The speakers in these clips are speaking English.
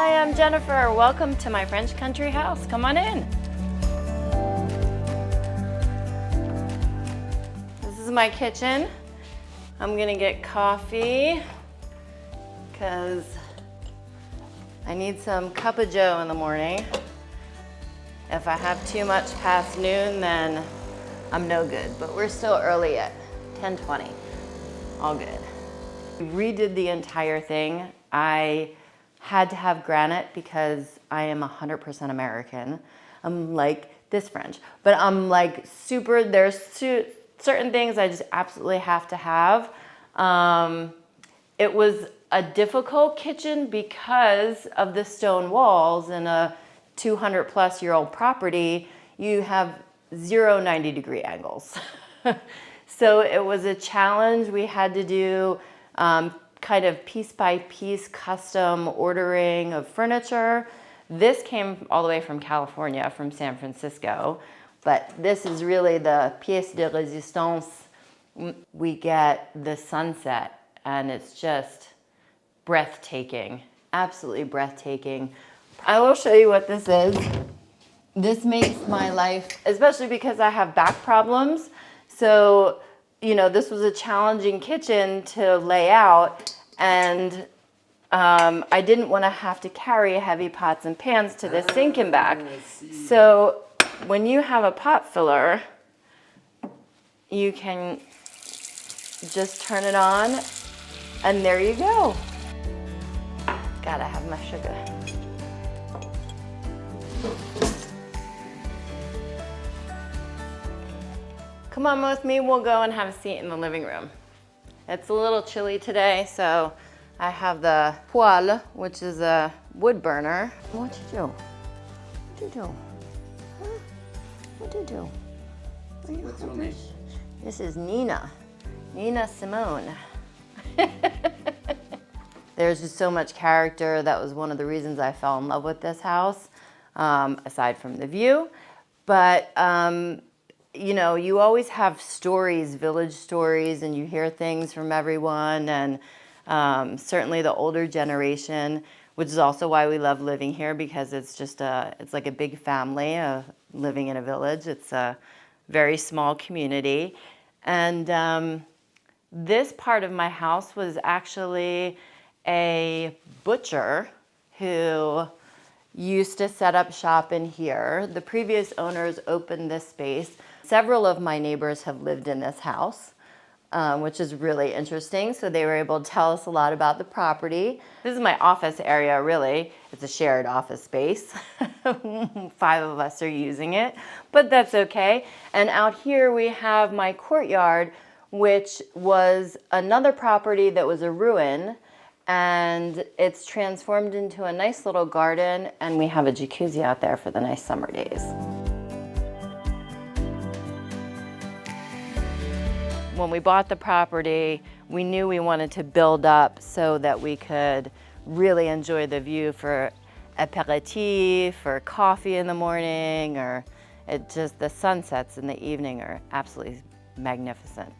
Hi, I'm Jennifer. Welcome to my French country house. Come on in. This is my kitchen. I'm gonna get coffee because I need some cup of joe in the morning. If I have too much past noon, then I'm no good, but we're still early at 10:20. All good. We redid the entire thing. I had to have granite because I am 100% American. I'm like this French, but I'm like super, there's certain things I just absolutely have to have. It was a difficult kitchen because of the stone walls. In a 200-plus-year-old property, you have 90-degree angles. So it was a challenge. We had to do kind of piece by piece custom ordering of furniture. This came all the way from California, from San Francisco, but this is really the pièce de résistance. We get the sunset and it's just breathtaking, absolutely breathtaking. I will show you what this is. This makes my life, especially because I have back problems. So, you know, this was a challenging kitchen to lay out, and I didn't want to have to carry heavy pots and pans to the sink and back. So when you have a pot filler, you can just turn it on, and there you go. Gotta have my sugar. Come on with me, we'll go and have a seat in the living room. It's a little chilly today, so I have the poêle, which is a wood burner. What you do? What you do? Huh? What you do? What's your name? This is Nina Simone. There's just so much character. That was one of the reasons I fell in love with this house, aside from the view. But you know, you always have stories, village stories, and you hear things from everyone, and certainly the older generation, which is also why we love living here, because it's just it's like a big family living in a village. It's a very small community. And this part of my house was actually a butcher who used to set up shop in here. The previous owners opened this space. Several of my neighbors have lived in this house, which is really interesting. So they were able to tell us a lot about the property. This is my office area, really. It's a shared office space. 5 of us are using it, but that's okay. And out here we have my courtyard, which was another property that was a ruin, and it's transformed into a nice little garden, and we have a jacuzzi out there for the nice summer days. When we bought the property, we knew we wanted to build up so that we could really enjoy the view for aperitif, or coffee in the morning, or the sunsets in the evening are absolutely magnificent.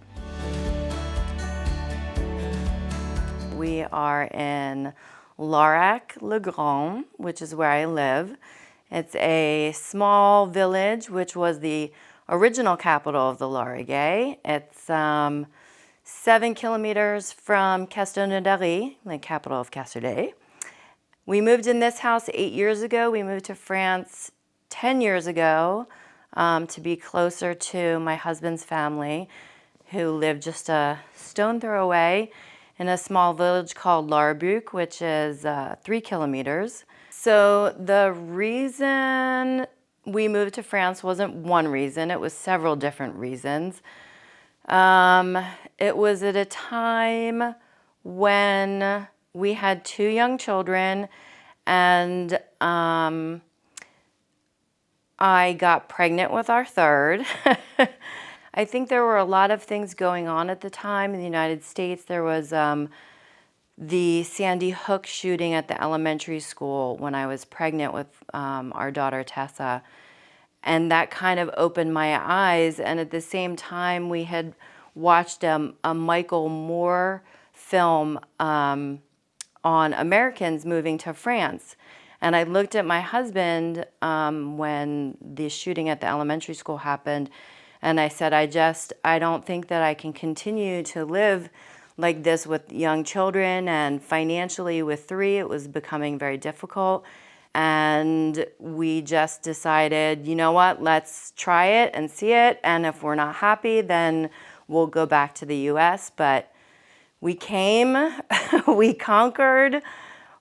We are in Laurac-le-Grand, which is where I live. It's a small village, which was the original capital of the Lauragais. It's 7 kilometers from Castelnaudary, the capital of Cassoulet. We moved in this house 8 years ago. We moved to France 10 years ago to be closer to my husband's family, who lived just a stone throw away in a small village called Larbuc, which is 3 kilometers. So the reason we moved to France wasn't one reason, it was several different reasons. It was at a time when we had 2 young children, and I got pregnant with our third. I think there were a lot of things going on at the time in the United States. There was the Sandy Hook shooting at the elementary school when I was pregnant with our daughter Tessa. And that kind of opened my eyes. And at the same time, we had watched a Michael Moore film on Americans moving to France. And I looked at my husband when the shooting at the elementary school happened, and I said, I don't think that I can continue to live like this with young children, and financially with 3, it was becoming very difficult. And we just decided, you know what, let's try it and see it. And if we're not happy, then we'll go back to the US. But we came, we conquered.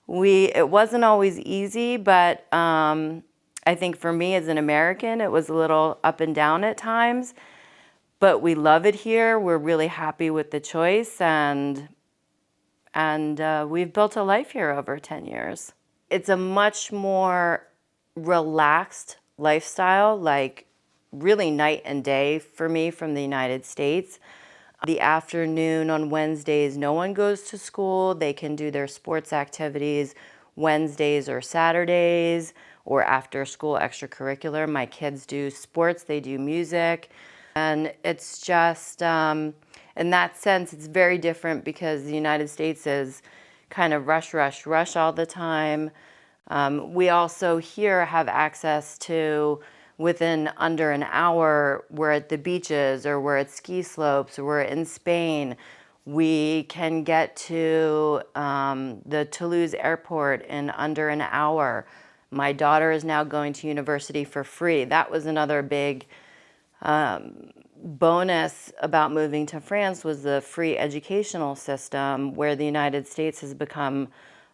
It wasn't always easy, but I think for me as an American, it was a little up and down at times. But we love it here. We're really happy with the choice, and we've built a life here over 10 years. It's a much more relaxed lifestyle, like really night and day for me from the United States. The afternoon on Wednesdays, no one goes to school. They can do their sports activities Wednesdays or Saturdays, or after school extracurricular. My kids do sports, they do music. And it's just, in that sense, it's very different because the United States is kind of rush all the time. We also here have access to, within under an hour, we're at the beaches, or we're at ski slopes, or we're in Spain. We can get to the Toulouse airport in under an hour. My daughter is now going to university for free. That was another big bonus about moving to France, was the free educational system, where the United States has become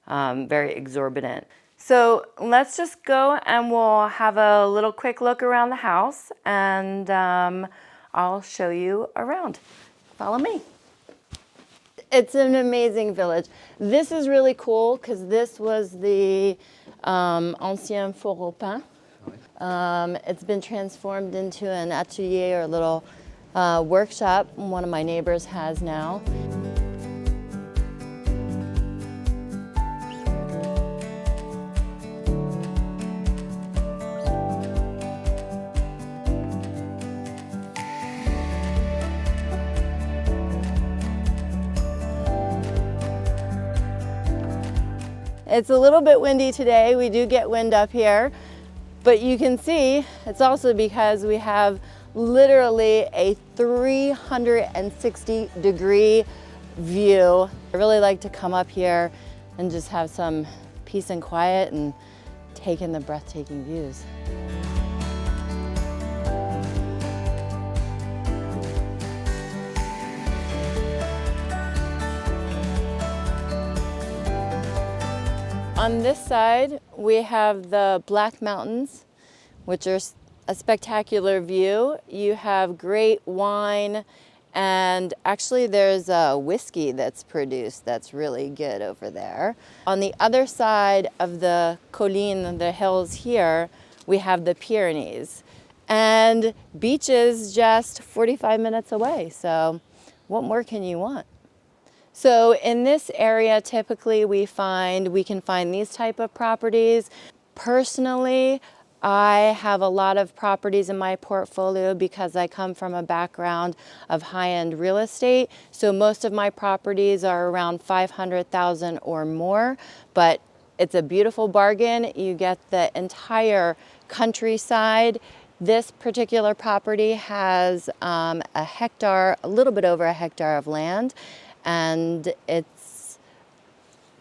very exorbitant. So let's just go and we'll have a little quick look around the house, and I'll show you around. Follow me. It's an amazing village. This is really cool because this was the Ancien Four au Pain. It's been transformed into an atelier, or a little workshop one of my neighbors has now. It's a little bit windy today. We do get wind up here, but you can see it's also because we have literally a 360-degree view. I really like to come up here and just have some peace and quiet and take in the breathtaking views. On this side, we have the Black Mountains, which are a spectacular view. You have great wine, and actually there's a whiskey that's produced that's really good over there. On the other side of the colline, the hills here, we have the Pyrenees, and beaches just 45 minutes away. So what more can you want? So in this area, typically we can find these type of properties. Personally, I have a lot of properties in my portfolio because I come from a background of high-end real estate. So most of my properties are around 500,000 or more, but it's a beautiful bargain. You get the entire countryside. This particular property has a little bit over a hectare of land, and it's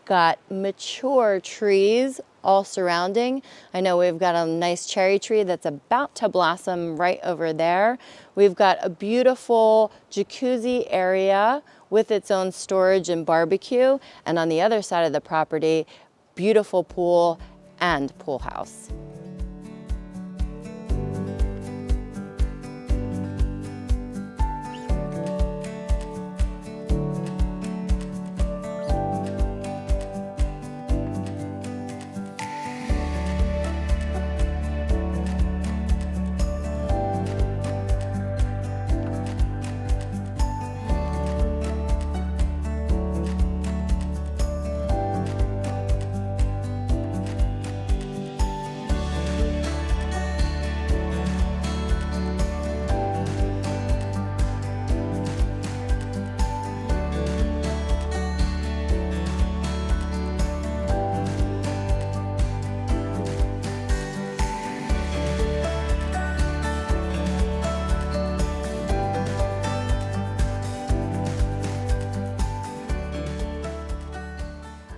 got mature trees all surrounding. I know we've got a nice cherry tree that's about to blossom right over there. We've got a beautiful jacuzzi area with its own storage and barbecue. And on the other side of the property, beautiful pool and pool house.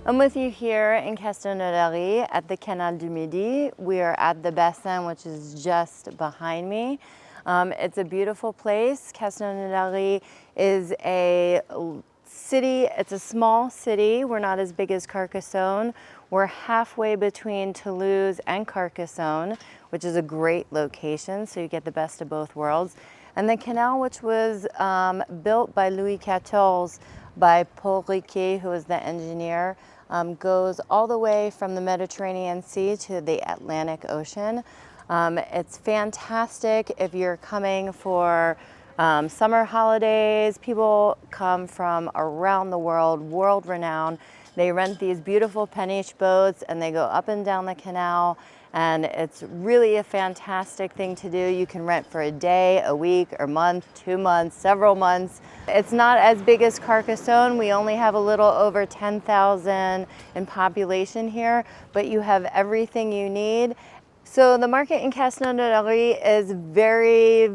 I'm with you here in Castelnaudary at the Canal du Midi. We are at the Bassin, which is just behind me. It's a beautiful place. Castelnaudary is a city, it's a small city. We're not as big as Carcassonne. We're halfway between Toulouse and Carcassonne, which is a great location, so you get the best of both worlds. And the canal, which was built by Louis XIV, by Paul Riquet, who was the engineer, goes all the way from the Mediterranean Sea to the Atlantic Ocean. It's fantastic if you're coming for summer holidays. People come from around the world, world renowned. They rent these beautiful peniche boats and they go up and down the canal, and it's really a fantastic thing to do. You can rent for a day, a week, or month, 2 months, several months. It's not as big as Carcassonne. We only have a little over 10,000 in population here, but you have everything you need. So the market in Castelnaudary is very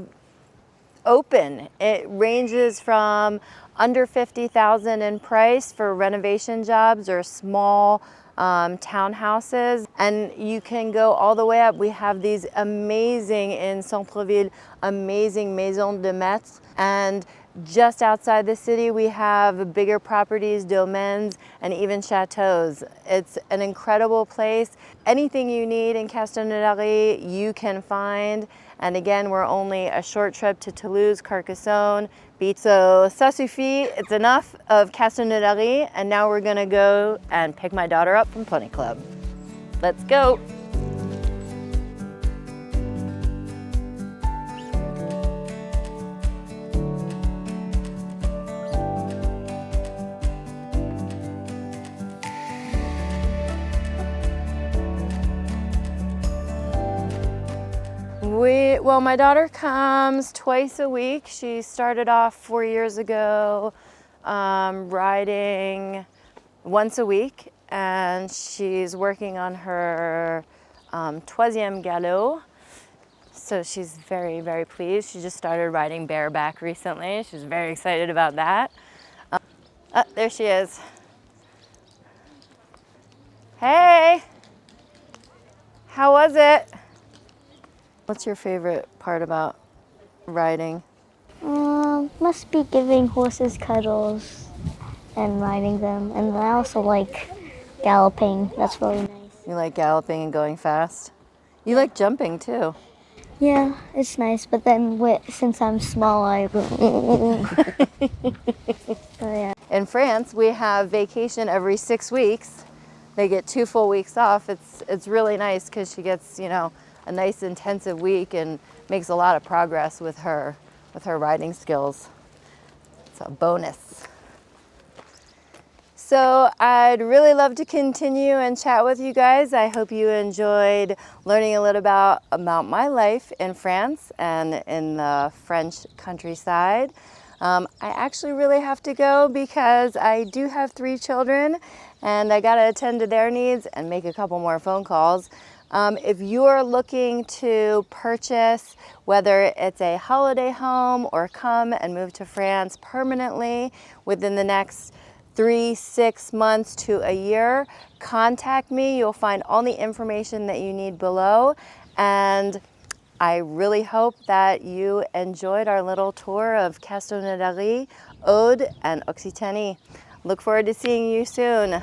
open. It ranges from under 50,000 in price for renovation jobs or small townhouses, and you can go all the way up. We have these amazing, in Centreville, amazing maisons de maître, and just outside the city we have bigger properties, domains, and even chateaus. It's an incredible place. Anything you need in Castelnaudary you can find, and again, we're only a short trip to Toulouse, Carcassonne, Beach. So ça suffit, it's enough of Castelnaudary, and now we're gonna go and pick my daughter up from Pony Club. Let's go. Well, my daughter comes twice a week. She started off 4 years ago riding once a week, and she's working on her troisième galop. So she's very, very pleased. She just started riding bareback recently. She's very excited about that. There she is. Hey, how was it? What's your favorite part about riding? Must be giving horses cuddles and riding them. And I also like galloping. That's really nice. You like galloping and going fast? You like jumping too. Yeah, it's nice. But then since I'm small, I... yeah. In France, we have vacation every 6 weeks. They get 2 full weeks off. It's really nice because she gets, you know, a nice intensive week and makes a lot of progress with her riding skills. It's a bonus. So I'd really love to continue and chat with you guys. I hope you enjoyed learning a little about my life in France and in the French countryside. I actually really have to go because I do have 3 children and I gotta attend to their needs and make a couple more phone calls. If you're looking to purchase, whether it's a holiday home or come and move to France permanently within the next 3-6 months to a year, contact me. You'll find all the information that you need below. And I really hope that you enjoyed our little tour of Castelnaudary, Aude, and Occitanie. Look forward to seeing you soon.